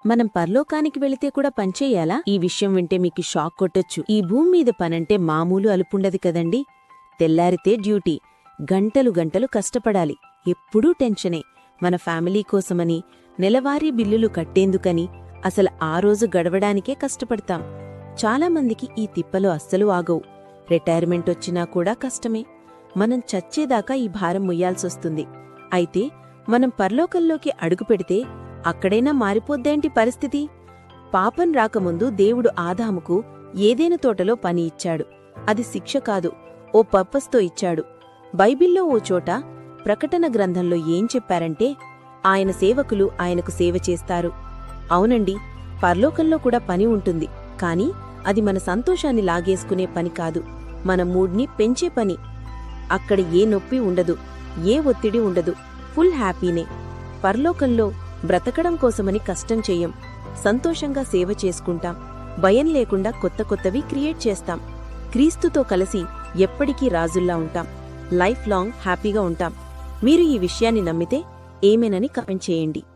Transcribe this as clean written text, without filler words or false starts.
మనం పరలోకానికి వెళితే కూడా పనిచేయాలా? ఈ విషయం వింటే మీకు షాక్ కొట్టొచ్చు. ఈ భూమి మీద పనంటే మామూలు అలుపుండదు కదండి. తెల్లారితే డ్యూటీ, గంటలు గంటలు కష్టపడాలి, ఎప్పుడూ టెన్షనే. మన ఫ్యామిలీ కోసమని, నెలవారీ బిల్లులు కట్టేందుకని అసలు ఆ రోజు గడవడానికే కష్టపడతాం. చాలామందికి ఈ తిప్పలు అస్సలు ఆగవు. రిటైర్మెంట్ వచ్చినా కూడా కష్టమే. మనం చచ్చేదాకా ఈ భారం మొయ్యాల్సొస్తుంది. అయితే మనం పరలోకంలోకి అడుగుపెడితే అక్కడైనా మారిపోద్దేంటి పరిస్థితి? పాపం రాకముందు దేవుడు ఆదాముకు ఏదైనా తోటలో పని ఇచ్చాడు. అది శిక్ష కాదు, ఓ పర్పస్తో ఇచ్చాడు. బైబిల్లో ఓ చోట ప్రకటన గ్రంథంలో ఏం చెప్పారంటే, ఆయన సేవకులు ఆయనకు సేవ చేస్తారు. అవునండి, పరలోకంలో కూడా పని ఉంటుంది. కాని అది మన సంతోషాన్ని లాగేసుకునే పని కాదు, మన మూడ్ని పెంచే పని. అక్కడ ఏ నొప్పి ఉండదు, ఏ ఒత్తిడి ఉండదు, ఫుల్ హ్యాపీనే. పరలోకంలో బ్రతకడం కోసమని కష్టం చెయ్యం, సంతోషంగా సేవ చేసుకుంటాం, భయం లేకుండా కొత్త కొత్తవి క్రియేట్ చేస్తాం. క్రీస్తుతో కలిసి ఎప్పటికీ రాజుల్లా ఉంటాం, లైఫ్ లాంగ్ హ్యాపీగా ఉంటాం. మీరు ఈ విషయాన్ని నమ్మితే ఏమేనని కామెంట్ చేయండి.